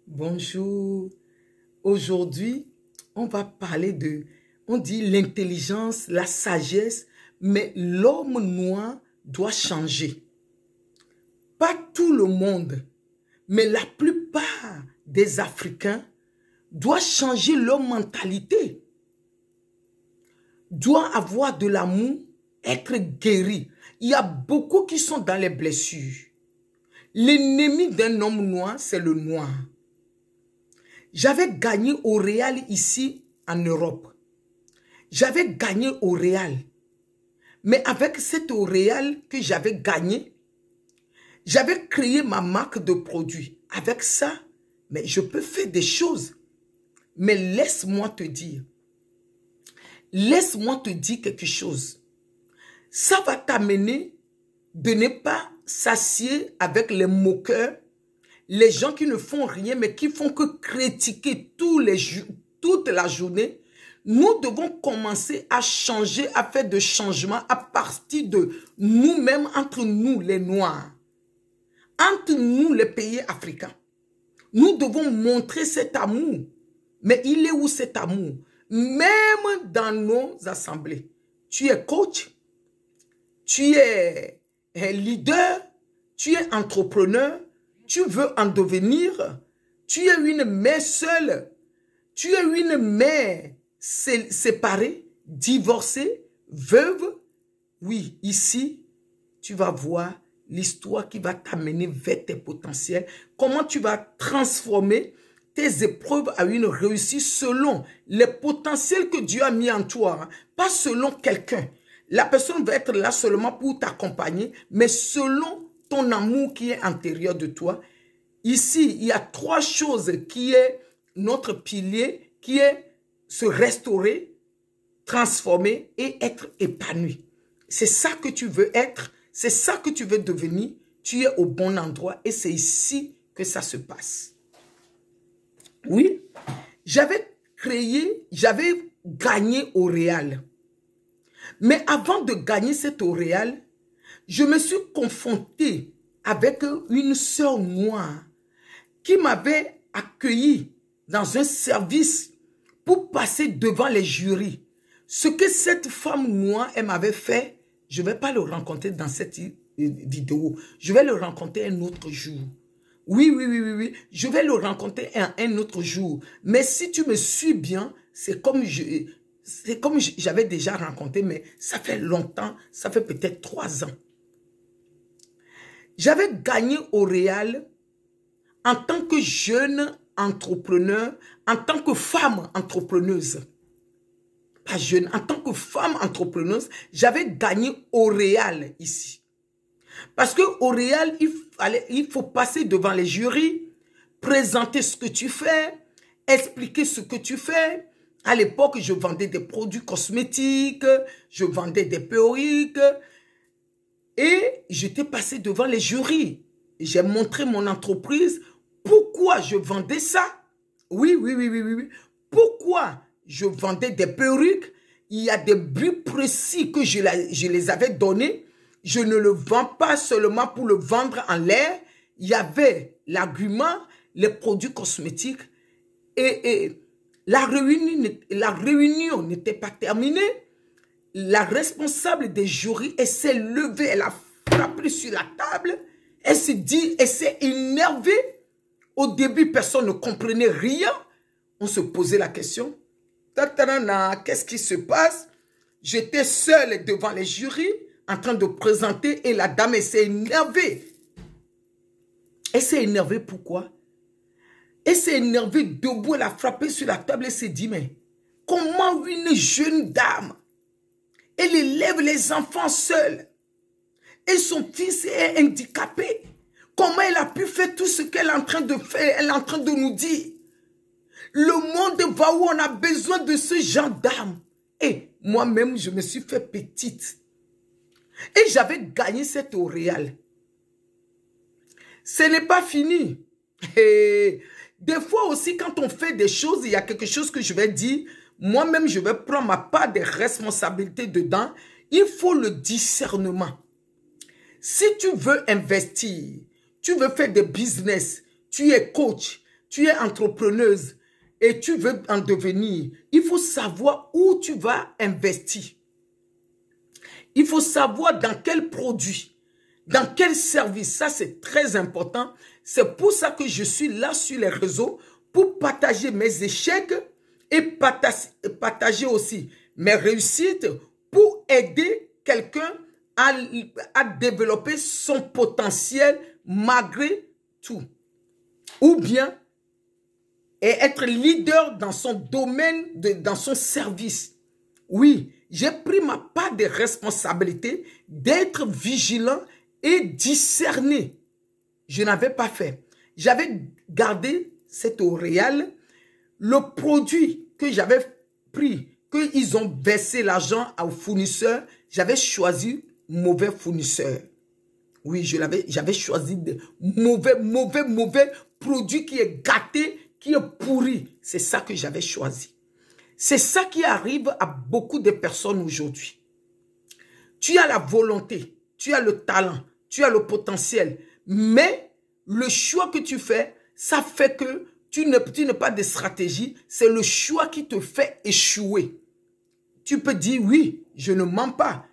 Bonjour. Aujourd'hui, on va parler on dit l'intelligence, la sagesse, mais l'homme noir doit changer. Pas tout le monde, mais la plupart des Africains doivent changer leur mentalité, doivent avoir de l'amour, être guéris. Il y a beaucoup qui sont dans les blessures. L'ennemi d'un homme noir, c'est le noir. J'avais gagné au Real ici en Europe. J'avais gagné au Real. Mais avec cet au Real que j'avais gagné, j'avais créé ma marque de produits. Avec ça, mais je peux faire des choses. Mais laisse-moi te dire quelque chose. Ça va t'amener de ne pas s'assier avec les moqueurs, les gens qui ne font rien, mais qui font que critiquer toute la journée. Nous devons commencer à changer, à faire des changements à partir de nous-mêmes, entre nous les Noirs, entre nous les pays africains. Nous devons montrer cet amour. Mais il est où cet amour? Même dans nos assemblées. Tu es coach, tu es leader, tu es entrepreneur, tu veux en devenir, tu es une mère seule, tu es une mère séparée, divorcée, veuve. Oui, ici, tu vas voir l'histoire qui va t'amener vers tes potentiels. Comment tu vas transformer tes épreuves à une réussite selon les potentiels que Dieu a mis en toi, hein, pas selon quelqu'un. La personne va être là seulement pour t'accompagner, mais selon ton amour qui est intérieur de toi. Ici, il y a trois choses qui est notre pilier, qui est se restaurer, transformer et être épanoui. C'est ça que tu veux être, c'est ça que tu veux devenir. Tu es au bon endroit et c'est ici que ça se passe. Oui, j'avais gagné au Real. Mais avant de gagner cet au Real, je me suis confronté avec une sœur noire qui m'avait accueilli dans un service pour passer devant les jurys. Ce que cette femme noire, elle m'avait fait, je ne vais pas le rencontrer dans cette vidéo. Je vais le rencontrer un autre jour. Oui, je vais le rencontrer un autre jour. Mais si tu me suis bien, c'est comme j'avais déjà rencontré, mais ça fait longtemps, ça fait peut-être 3 ans. J'avais gagné au Real en tant que jeune entrepreneur, en tant que femme entrepreneuse. Pas jeune, en tant que femme entrepreneuse, j'avais gagné au Real ici. Parce qu'au Real, il faut passer devant les jurys, présenter ce que tu fais, expliquer ce que tu fais. À l'époque, je vendais des produits cosmétiques, je vendais des perruques. Et j'étais passé devant les jurys. J'ai montré mon entreprise. Pourquoi je vendais ça? Oui. Pourquoi je vendais des perruques? Il y a des buts précis que je les avais donnés. Je ne le vends pas seulement pour le vendre en l'air. Il y avait l'argument, les produits cosmétiques. Et la réunion n'était pas terminée. La responsable des jurys, elle s'est levée, elle a frappé sur la table. Elle s'est énervée. Au début, personne ne comprenait rien. On se posait la question. Qu'est-ce qui se passe? J'étais seule devant les jurys, en train de présenter, et la dame, elle s'est énervée. Elle s'est énervée pourquoi? Elle s'est énervée debout, elle a frappé sur la table et s'est dit, mais comment une jeune dame, elle élève les enfants seuls, et son fils est handicapé, comment elle a pu faire tout ce qu'elle est en train de faire? Elle est en train de nous dire, le monde va où on a besoin de ce genre d'âme. Et moi-même, je me suis fait petite. Et j'avais gagné cet au Real. Ce n'est pas fini. Et des fois aussi, quand on fait des choses, il y a quelque chose que je vais dire. Moi-même, je vais prendre ma part de responsabilité dedans. Il faut le discernement. Si tu veux investir, tu veux faire des business, tu es coach, tu es entrepreneuse et tu veux en devenir, il faut savoir où tu vas investir. Il faut savoir dans quel produit, dans quel service. Ça, c'est très important. C'est pour ça que je suis là sur les réseaux pour partager mes échecs et partager aussi mes réussites pour aider quelqu'un à développer son potentiel malgré tout. Ou bien et être leader dans son domaine, dans son service. Oui, j'ai pris ma part de responsabilité d'être vigilant et discerné. Je n'avais pas fait. J'avais gardé cet Auréal. Le produit que j'avais pris, qu'ils ont versé l'argent aux fournisseurs, j'avais choisi mauvais fournisseur. Oui, j'avais choisi de mauvais produit qui est gâté, qui est pourri. C'est ça que j'avais choisi. C'est ça qui arrive à beaucoup de personnes aujourd'hui. Tu as la volonté, tu as le talent, tu as le potentiel, mais le choix que tu fais, ça fait que tu n'as pas de stratégie, c'est le choix qui te fait échouer. Tu peux dire oui, je ne mens pas.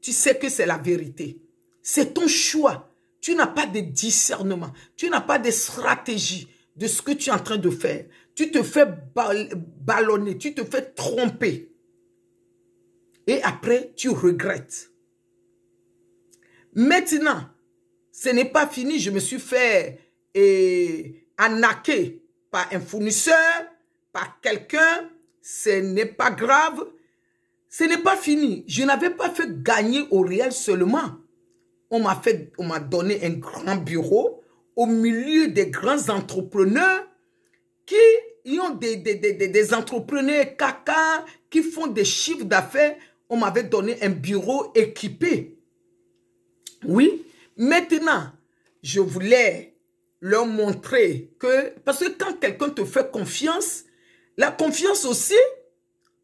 Tu sais que c'est la vérité. C'est ton choix. Tu n'as pas de discernement, tu n'as pas de stratégie de ce que tu es en train de faire. Tu te fais ballonner, tu te fais tromper. Et après, tu regrettes. Maintenant, ce n'est pas fini. Je me suis fait arnaquer par un fournisseur, par quelqu'un. Ce n'est pas grave. Ce n'est pas fini. Je n'avais pas fait gagner au réel seulement. On m'a donné un grand bureau au milieu des grands entrepreneurs qui ont des entrepreneurs caca, qui font des chiffres d'affaires. On m'avait donné un bureau équipé. Oui, maintenant, je voulais leur montrer que, parce que quand quelqu'un te fait confiance, la confiance aussi,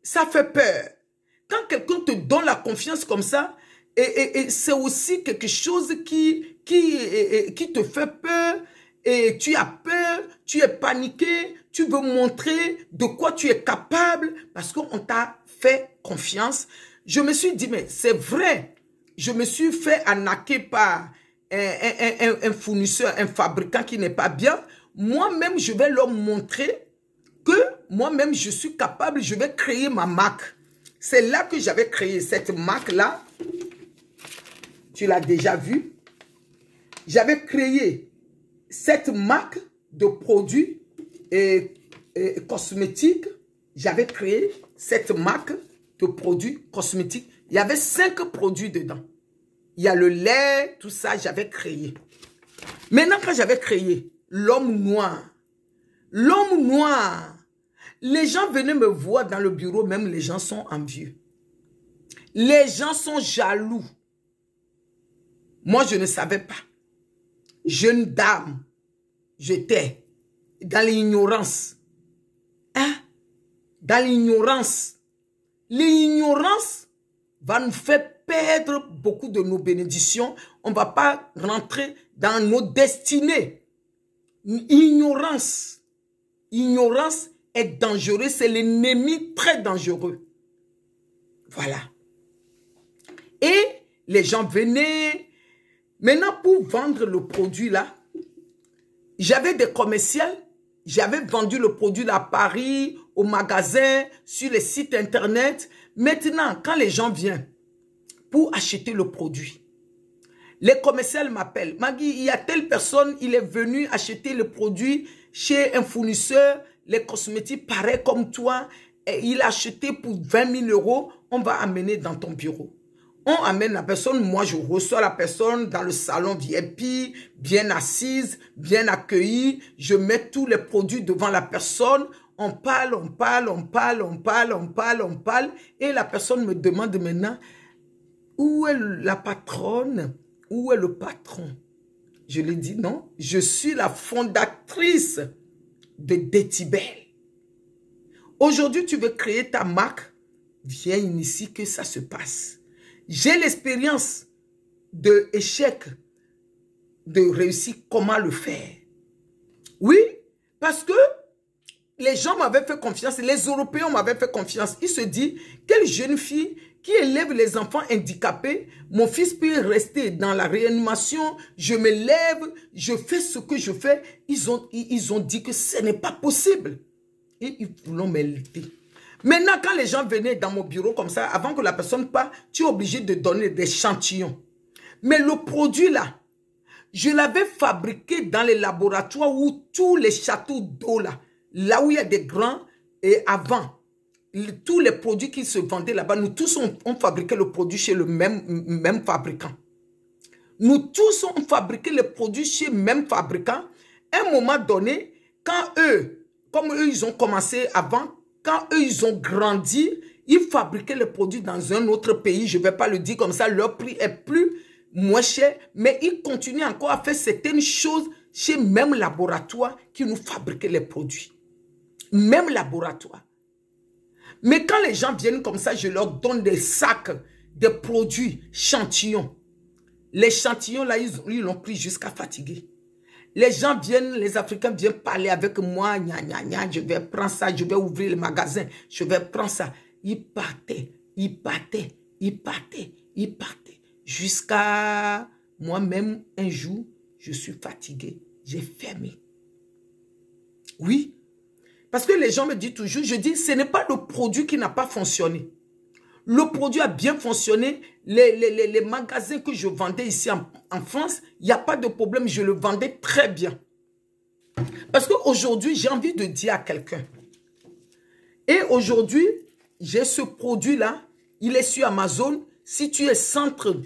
ça fait peur. Quand quelqu'un te donne la confiance comme ça, et c'est aussi quelque chose qui te fait peur, et tu as peur, tu es paniqué, tu veux montrer de quoi tu es capable, parce qu'on t'a fait confiance. Je me suis dit, mais c'est vrai, je me suis fait arnaquer par un fournisseur, un fabricant qui n'est pas bien. Moi-même, je vais leur montrer que moi-même, je suis capable, je vais créer ma marque. C'est là que j'avais créé cette marque-là. Tu l'as déjà vu. J'avais créé cette marque de produits cosmétiques. J'avais créé cette marque de produits cosmétiques. Il y avait 5 produits dedans. Il y a le lait, tout ça, j'avais créé. Maintenant, quand j'avais créé l'homme noir, les gens venaient me voir dans le bureau, même les gens sont envieux. Les gens sont jaloux. Moi, je ne savais pas. Jeune dame, j'étais dans l'ignorance. Hein? Dans l'ignorance. L'ignorance va nous faire perdre beaucoup de nos bénédictions. On ne va pas rentrer dans nos destinées. Ignorance. Ignorance est dangereuse. C'est l'ennemi très dangereux. Voilà. Et les gens venaient. Maintenant, pour vendre le produit là, j'avais des commerciaux. J'avais vendu le produit là à Paris, au magasin, sur les sites internet. Maintenant, quand les gens viennent pour acheter le produit, les commerciaux m'appellent. Maggie, il y a telle personne, il est venu acheter le produit chez un fournisseur, les cosmétiques pareils comme toi, et il a acheté pour 20 000 €, on va amener dans ton bureau. On amène la personne, moi je reçois la personne dans le salon VIP, bien assise, bien accueillie. Je mets tous les produits devant la personne. On parle. Et la personne me demande maintenant, où est la patronne? Où est le patron? Je lui dis non, je suis la fondatrice de Détibel. Aujourd'hui, tu veux créer ta marque? Viens ici que ça se passe. J'ai l'expérience de échec, de réussir, comment le faire. Oui, Parce que les gens m'avaient fait confiance, les Européens m'avaient fait confiance. Ils se disent, quelle jeune fille qui élève les enfants handicapés, mon fils peut rester dans la réanimation, je me lève, je fais ce que je fais. Ils ont dit que ce n'est pas possible. Et ils voulaient m'élever. Maintenant, quand les gens venaient dans mon bureau comme ça, avant que la personne parte, tu es obligé de donner des échantillons. Mais le produit là, je l'avais fabriqué dans les laboratoires où tous les châteaux d'eau là où il y a des grands, et avant, tous les produits qui se vendaient là-bas, nous tous on fabriqué le produit chez le même fabricant. Nous tous on fabriqué les produits chez le même fabricant. À un moment donné, quand eux, comme eux ils ont commencé avant, quand eux ils ont grandi, ils fabriquaient les produits dans un autre pays, je ne vais pas le dire comme ça, leur prix est plus moins cher, mais ils continuent encore à faire certaines choses chez le même laboratoire qui nous fabriquait les produits. Même laboratoire. Mais quand les gens viennent comme ça, je leur donne des sacs de produits, échantillons. Les échantillons là, ils l'ont pris jusqu'à fatiguer. Les gens viennent, les Africains viennent parler avec moi, gna, gna, gna, je vais prendre ça, je vais ouvrir le magasin, je vais prendre ça. Ils partaient, ils partaient, ils partaient, ils partaient. Jusqu'à moi-même, un jour, je suis fatigué, j'ai fermé. Oui. Parce que les gens me disent toujours, je dis, ce n'est pas le produit qui n'a pas fonctionné. Le produit a bien fonctionné. Les magasins que je vendais ici en France, il n'y a pas de problème, je le vendais très bien. Parce qu'aujourd'hui, j'ai envie de dire à quelqu'un, et aujourd'hui, j'ai ce produit-là, il est sur Amazon. Si tu es centre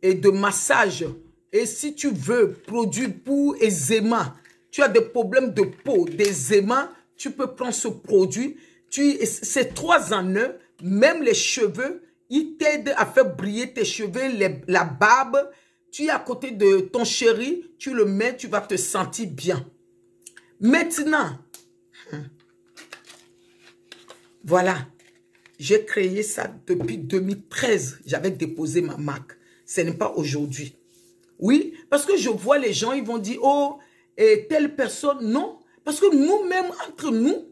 de massage, et si tu veux produit pour eczéma, tu as des problèmes de peau, d'eczéma, tu peux prendre ce produit, c'est 3 en 1, même les cheveux, il t'aide à faire briller tes cheveux, la barbe, tu es à côté de ton chéri, tu le mets, tu vas te sentir bien. Maintenant, voilà, j'ai créé ça depuis 2013, j'avais déposé ma marque, ce n'est pas aujourd'hui. Oui, parce que je vois les gens, ils vont dire, oh, et telle personne, non. Parce que nous-mêmes, entre nous,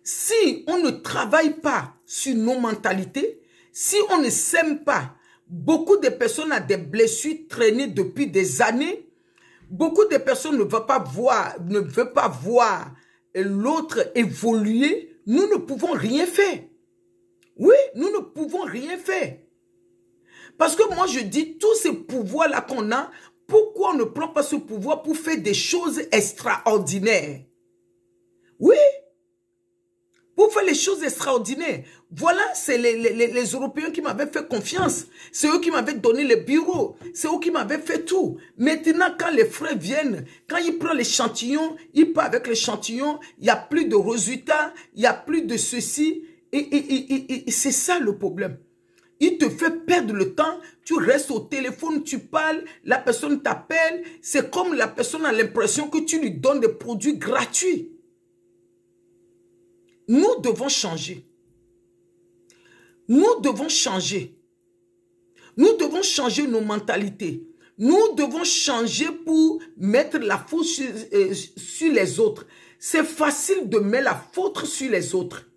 si on ne travaille pas sur nos mentalités, si on ne s'aime pas, beaucoup de personnes ont des blessures traînées depuis des années. Beaucoup de personnes ne veulent pas voir l'autre évoluer. Nous ne pouvons rien faire. Oui, nous ne pouvons rien faire. Parce que moi, je dis, tous ces pouvoirs-là qu'on a, pourquoi on ne prend pas ce pouvoir pour faire des choses extraordinaires? Oui, pour faire les choses extraordinaires. Voilà, c'est les Européens qui m'avaient fait confiance. C'est eux qui m'avaient donné les bureaux. C'est eux qui m'avaient fait tout. Maintenant, quand les frères viennent, quand ils prennent l'échantillon, ils partent avec l'échantillon, il n'y a plus de résultats, il n'y a plus de ceci. Et c'est ça le problème. Il te fait perdre le temps, tu restes au téléphone, tu parles, la personne t'appelle. C'est comme la personne a l'impression que tu lui donnes des produits gratuits. Nous devons changer. Nous devons changer. Nous devons changer nos mentalités. Nous devons changer pour mettre la faute sur les autres. C'est facile de mettre la faute sur les autres.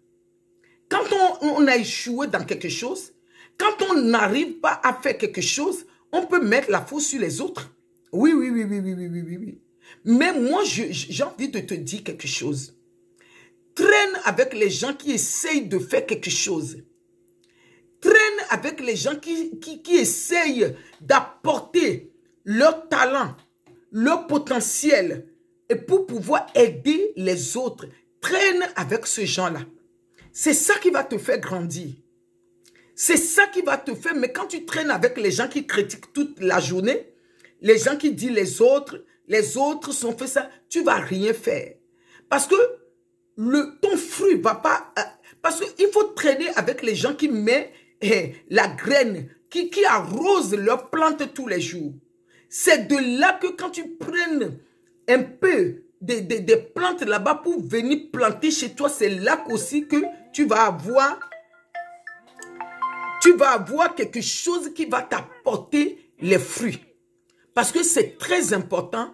Quand on a échoué dans quelque chose, quand on n'arrive pas à faire quelque chose, on peut mettre la faute sur les autres. Oui. Mais moi, j'ai envie de te dire quelque chose. Traîne avec les gens qui essayent de faire quelque chose. Traîne avec les gens qui essayent d'apporter leur talent, leur potentiel, et pour pouvoir aider les autres. Traîne avec ces gens-là. C'est ça qui va te faire grandir. C'est ça qui va te faire. Mais quand tu traînes avec les gens qui critiquent toute la journée, les gens qui disent les autres sont fait ça, tu ne vas rien faire. Parce que ton fruit va pas... parce qu'il faut traîner avec les gens qui mettent la graine, qui arrosent leurs plantes tous les jours. C'est de là que quand tu prennes un peu des plantes là-bas pour venir planter chez toi, c'est là aussi que tu vas avoir quelque chose qui va t'apporter les fruits. Parce que c'est très important.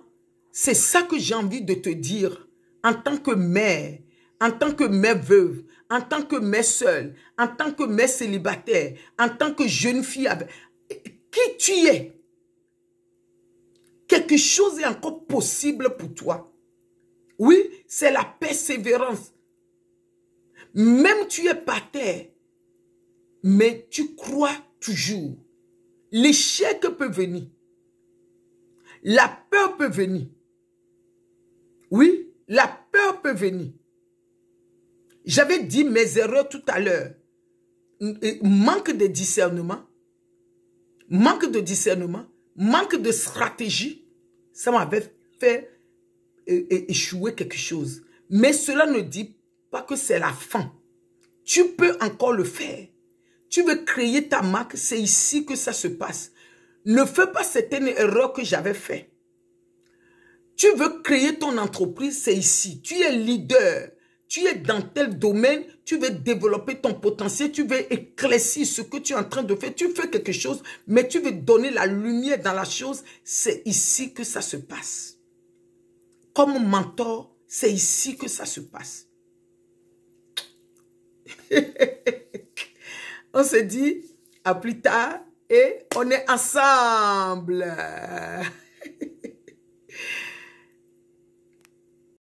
C'est ça que j'ai envie de te dire. en tant que mère, en tant que mère veuve, en tant que mère seule, en tant que mère célibataire, en tant que jeune fille, qui tu es, quelque chose est encore possible pour toi. Oui, c'est la persévérance. Même tu es par terre, mais tu crois toujours. L'échec peut venir. La peur peut venir. Oui, la peur peut venir. J'avais dit mes erreurs tout à l'heure. Manque de discernement. Manque de discernement. Manque de stratégie. Ça m'avait fait échouer quelque chose. Mais cela ne dit pas que c'est la fin. Tu peux encore le faire. Tu veux créer ta marque, c'est ici que ça se passe. Ne fais pas certaines erreurs que j'avais faites. Tu veux créer ton entreprise, c'est ici. Tu es leader. Tu es dans tel domaine. Tu veux développer ton potentiel. Tu veux éclaircir ce que tu es en train de faire. Tu fais quelque chose, mais tu veux donner la lumière dans la chose. C'est ici que ça se passe. Comme mentor, c'est ici que ça se passe. On se dit à plus tard et on est ensemble.